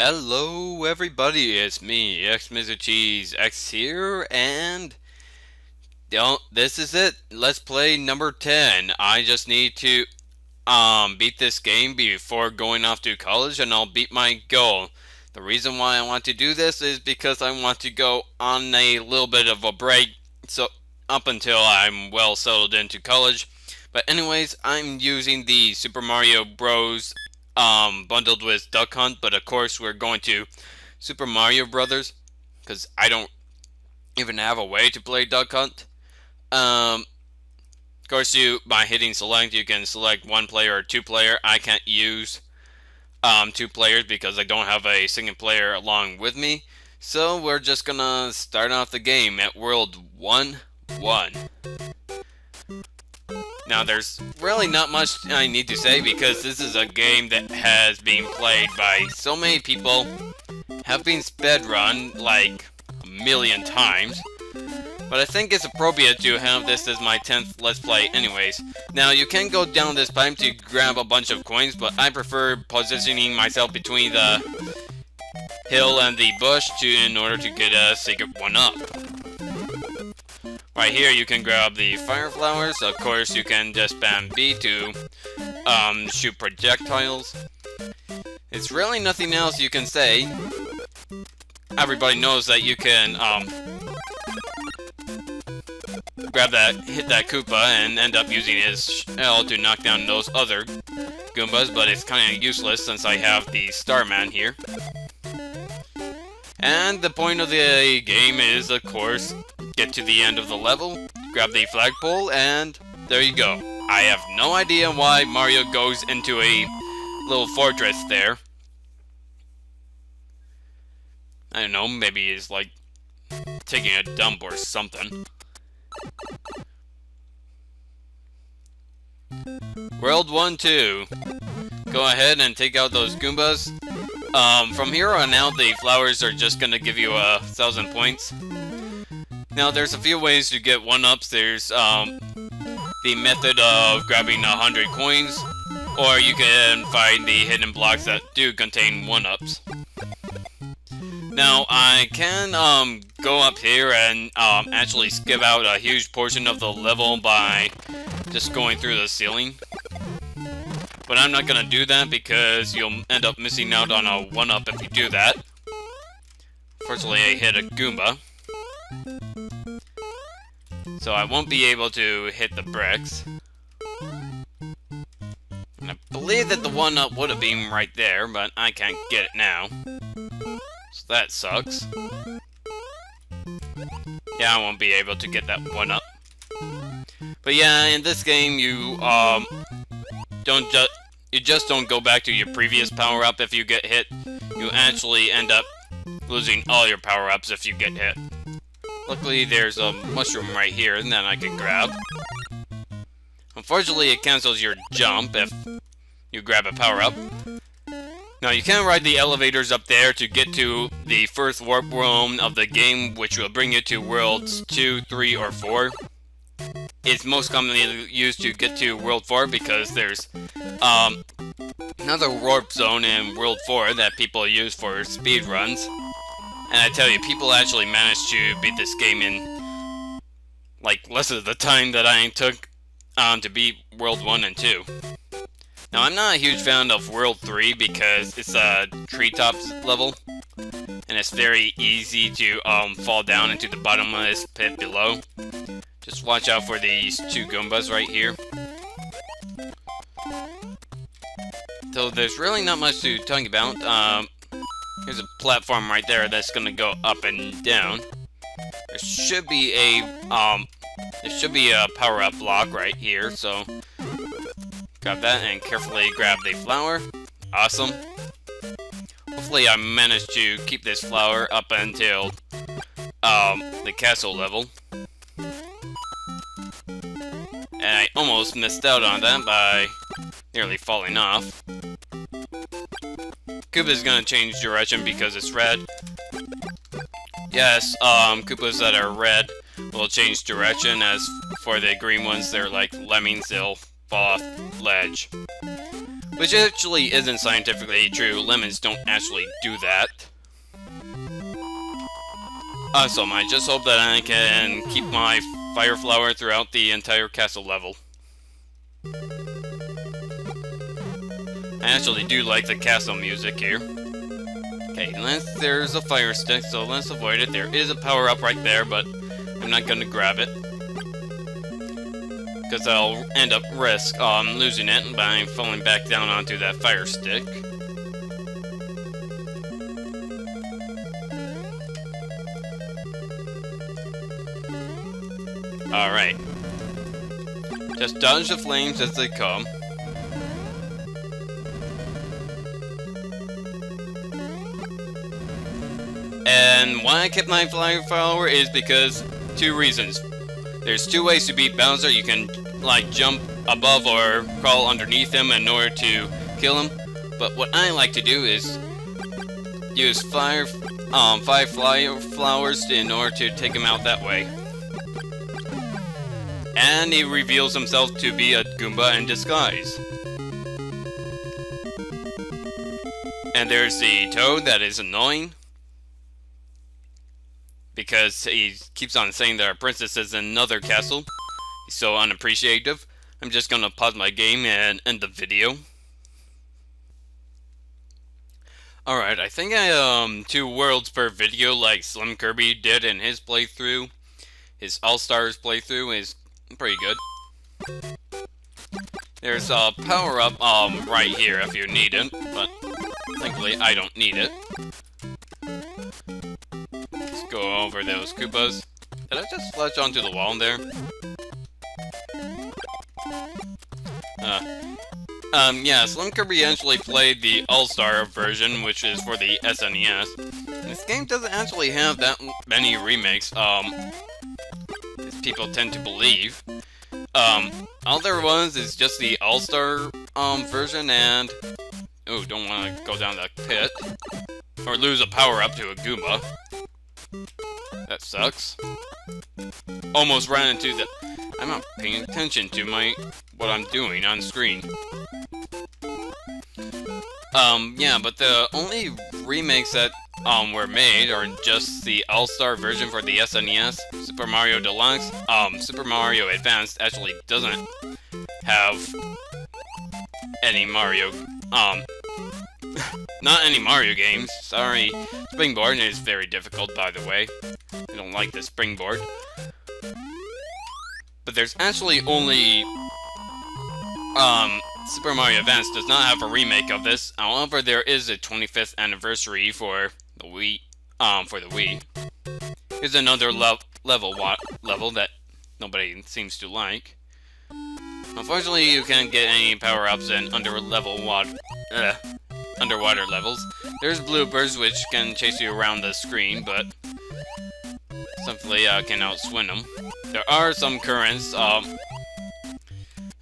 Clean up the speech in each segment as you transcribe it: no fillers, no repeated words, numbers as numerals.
Hello everybody, it's me, X X here, and this is it. Let's play number 10. I just need to beat this game before going off to college and I'll beat my goal. The reason why I want to do this is because I want to go on a little bit of a break so up until I'm well settled into college. But anyways, I'm using the Super Mario Bros. Bundled with Duck Hunt, but of course we're going to Super Mario Brothers because I don't even have a way to play Duck Hunt. Of course, by hitting select, you can select one player or two player. I can't use two players because I don't have a second player along with me. So we're just gonna start off the game at World 1-1. Now, there's really not much I need to say because this is a game that has been played by so many people, have been speedrun like a million times, but I think it's appropriate to have this as my 10th Let's Play anyways. Now, you can go down this pipe to grab a bunch of coins, but I prefer positioning myself between the hill and the bush in order to get a secret 1-up. Right here you can grab the fire flowers. Of course you can just spam B to shoot projectiles. It's really nothing else you can say. Everybody knows that you can hit that Koopa and end up using his shell to knock down those other Goombas, but it's kind of useless since I have the Starman here. And the point of the game is, of course, get to the end of the level, grab the flagpole, and there you go. I have no idea why Mario goes into a little fortress there. I don't know, maybe he's like taking a dump or something. World 1-2. Go ahead and take out those Goombas. From here on out, the flowers are just gonna give you 1,000 points. Now, there's a few ways to get 1-ups. There's the method of grabbing 100 coins, or you can find the hidden blocks that do contain 1-ups. Now, I can go up here and actually skip out a huge portion of the level by just going through the ceiling. But I'm not gonna do that because you'll end up missing out on a 1-up if you do that. Fortunately, I hit a Goomba, so I won't be able to hit the bricks. And I believe that the 1-up would have been right there, but I can't get it now. So that sucks. Yeah, I won't be able to get that 1-up. But yeah, in this game, you just don't go back to your previous power-up if you get hit. You actually end up losing all your power-ups if you get hit. Luckily, there's a mushroom right here and then I can grab. Unfortunately, it cancels your jump if you grab a power-up. Now, you can ride the elevators up there to get to the first warp room of the game, which will bring you to worlds 2, 3, or 4. It's most commonly used to get to World 4 because there's another warp zone in World 4 that people use for speed runs. And I tell you, people actually managed to beat this game in like less of the time that I took to beat World 1 and 2. Now, I'm not a huge fan of World 3 because it's a treetops level, and it's very easy to fall down into the bottomless pit below. Just watch out for these two Goombas right here. So there's really not much to talk about. Here's a platform right there that's gonna go up and down. There should be a power-up block right here, so grab that and carefully grab the flower. Awesome. Hopefully I managed to keep this flower up until the castle level. And I almost missed out on that by nearly falling off. Koopa's gonna change direction because it's red. Yes, Koopas that are red will change direction. As for the green ones, they're like lemmings, they'll fall off ledge. Which actually isn't scientifically true. Lemons don't actually do that. Awesome, I just hope that I can keep my fire flower throughout the entire castle level. I actually do like the castle music here. Okay, there's a fire stick, so let's avoid it. There is a power-up right there, but I'm not gonna grab it. Because I'll end up losing it by falling back down onto that fire stick. Alright. Just dodge the flames as they come. And why I kept my fire flower is because 2 reasons. There's 2 ways to beat Bowser. You can like jump above or crawl underneath him in order to kill him. But what I like to do is use 5 fire flowers in order to take him out that way. And he reveals himself to be a Goomba in disguise. And there's the Toad that is annoying. Because he keeps on saying that our princess is in another castle. He's so unappreciative. I'm just gonna pause my game and end the video. Alright, I think I 2 worlds per video like Slim Kirby did in his playthrough. His All-Stars playthrough is pretty good. There's a power-up right here if you need it, but thankfully I don't need it. Let's go over those Koopas. Did I just fletch onto the wall there? Yeah, Slim Kirby actually played the All-Star version, which is for the SNES. This game doesn't actually have that many remakes, as people tend to believe. All there was is just the All-Star, version, and... Oh, don't want to go down that pit. Or lose a power-up to a Goomba. That sucks. Almost ran into the... I'm not paying attention to what I'm doing on screen. Yeah, but the only remakes that, were made are just the All-Star version for the SNES, Super Mario Deluxe. Super Mario Advanced actually doesn't have any Mario, not any Mario games. Sorry. Springboard is very difficult, by the way. I don't like the springboard. But there's actually only, Super Mario Advance does not have a remake of this. However, there is a 25th anniversary for the Wii. Here's another level that nobody seems to like. Unfortunately, you can't get any power-ups in underwater levels. There's bloopers which can chase you around the screen, but simply can outswim them. There are some currents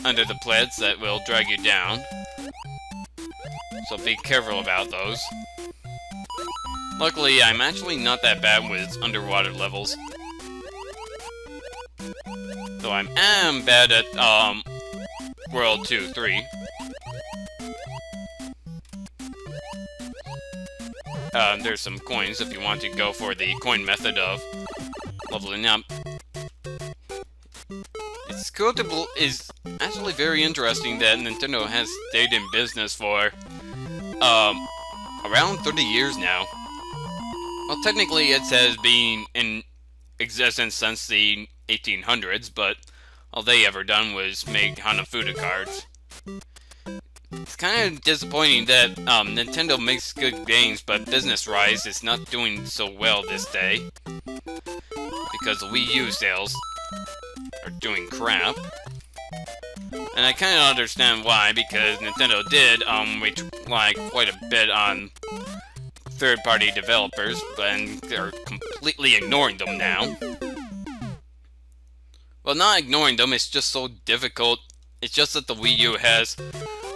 under the plants that will drag you down, so be careful about those. Luckily, I'm actually not that bad with underwater levels. Though I am bad at World 2, 3. There's some coins if you want to go for the coin method of leveling up. It's actually very interesting that Nintendo has stayed in business for around 30 years now. Well, technically it has been in existence since the 1800s, but all they ever done was make Hanafuda cards. It's kind of disappointing that Nintendo makes good games, but business-wise it's not doing so well this day. Because the Wii U sales are doing crap. And I kind of understand why, because Nintendo did rely quite a bit on third-party developers, and they're completely ignoring them now. Well, not ignoring them, it's just so difficult. It's just that the Wii U has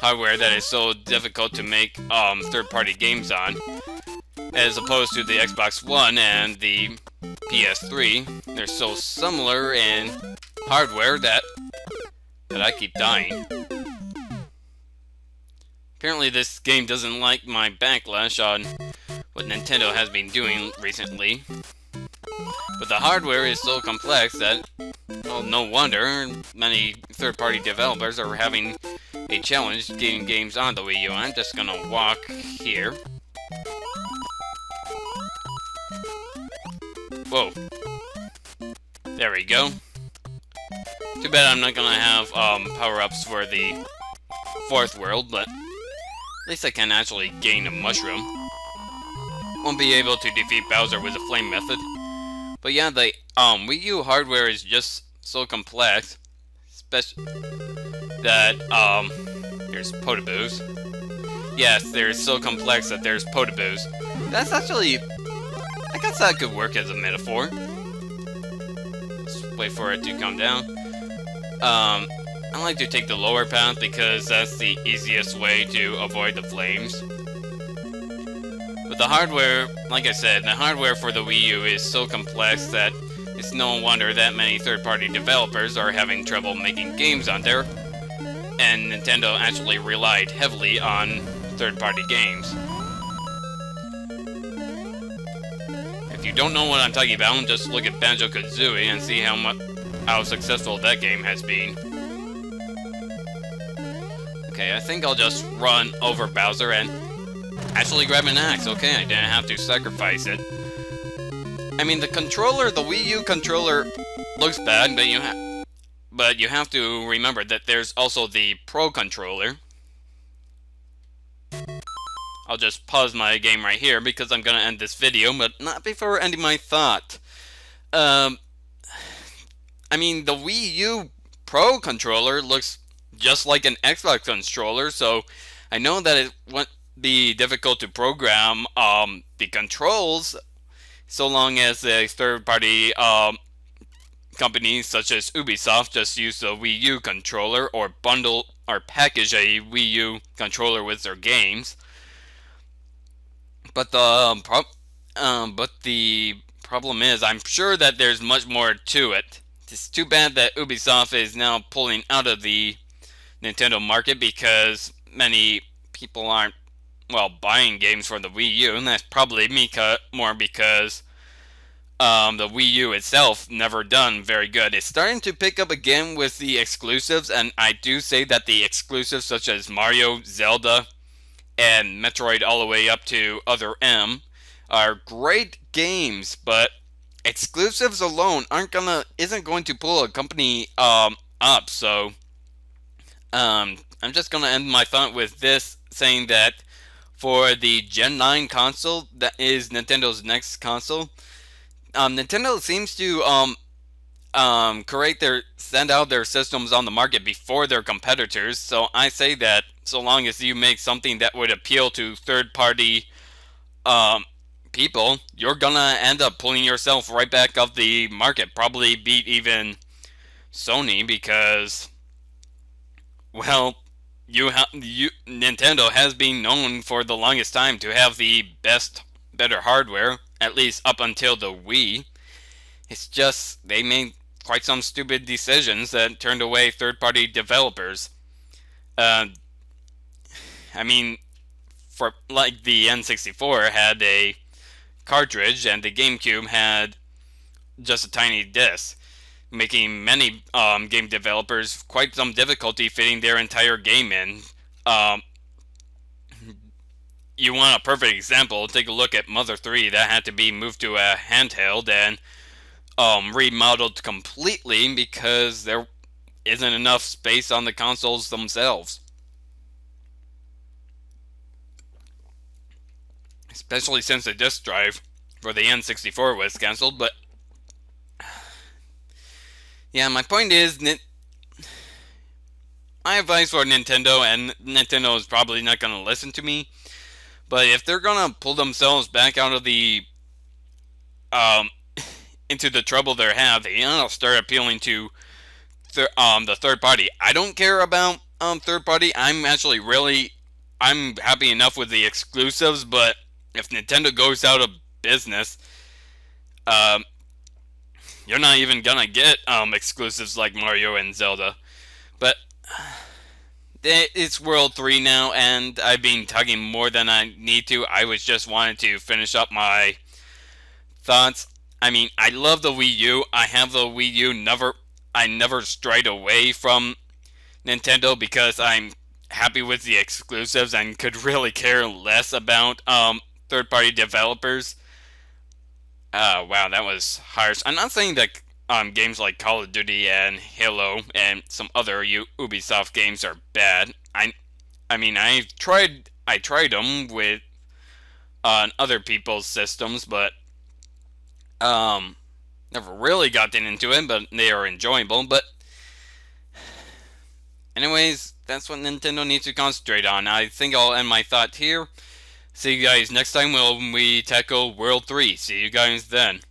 hardware that is so difficult to make third-party games on, as opposed to the Xbox One and the PS3. They're so similar in hardware that I keep dying. Apparently this game doesn't like my backlash on what Nintendo has been doing recently. But the hardware is so complex that, well, no wonder many third-party developers are having a challenge getting games on the Wii U. I'm just gonna walk here. Whoa. There we go. Too bad I'm not gonna have power-ups for the fourth world, but at least I can actually gain a mushroom. Won't be able to defeat Bowser with the flame method. But yeah, the Wii U hardware is just so complex, especially that there's potaboos. Yes, they're so complex that there's potaboos. That's actually, I guess that could work as a metaphor. Let's wait for it to come down. I like to take the lower path because that's the easiest way to avoid the flames. But the hardware, like I said, the hardware for the Wii U is so complex that it's no wonder that many third-party developers are having trouble making games on there, and Nintendo actually relied heavily on third-party games. If you don't know what I'm talking about, just look at Banjo-Kazooie and see how successful that game has been. Okay, I think I'll just run over Bowser and actually grab an axe. Okay, I didn't have to sacrifice it. I mean, the controller, the Wii U controller looks bad, but you have to remember that there's also the Pro controller. I'll just pause my game right here because I'm gonna end this video, but not before ending my thought. I mean, the Wii U Pro controller looks just like an Xbox controller, so I know that it won't be difficult to program the controls, so long as a third-party companies such as Ubisoft just use the Wii U controller or bundle or package a Wii U controller with their games. But the problem is, I'm sure that there's much more to it. It's too bad that Ubisoft is now pulling out of the Nintendo market because many people aren't, well, buying games for the Wii U, and that's probably more because the Wii U itself never done very good. It's starting to pick up again with the exclusives, and I do say that the exclusives such as Mario, Zelda, and Metroid all the way up to Other M are great games, but exclusives alone isn't going to pull a company up. So I'm just gonna end my thought with this, saying that for the Gen 9 console, that is Nintendo's next console, Nintendo seems to send out their systems on the market before their competitors. So I say that so long as you make something that would appeal to third-party people, you're gonna end up pulling yourself right back off the market. Probably beat even Sony because, well, Nintendo has been known for the longest time to have the better hardware, at least up until the Wii. It's just they made quite some stupid decisions that turned away third-party developers. I mean, for like the N64 had a cartridge and the GameCube had just a tiny disc, making many game developers quite some difficulty fitting their entire game in. You want a perfect example, take a look at Mother 3. That had to be moved to a handheld and remodeled completely because there isn't enough space on the consoles themselves. Especially since the disk drive for the N64 was cancelled, but yeah, my point is, my advice for Nintendo, and Nintendo is probably not going to listen to me, but if they're going to pull themselves back out of the, into the trouble they have, they gotta start appealing to the third party. I don't care about third party. I'm happy enough with the exclusives, but if Nintendo goes out of business, you're not even gonna get exclusives like Mario and Zelda. But it's World 3 now, and I've been talking more than I need to. I was just wanted to finish up my thoughts. I mean, I love the Wii U. I have the Wii U. I never strayed away from Nintendo because I'm happy with the exclusives and could really care less about third-party developers. Wow, that was harsh. I'm not saying that games like Call of Duty and Halo and some other Ubisoft games are bad. I mean, I tried them with on other people's systems, but never really gotten into it. But they are enjoyable. But anyways, that's what Nintendo needs to concentrate on. I think I'll end my thought here. See you guys next time when we tackle World 3. See you guys then.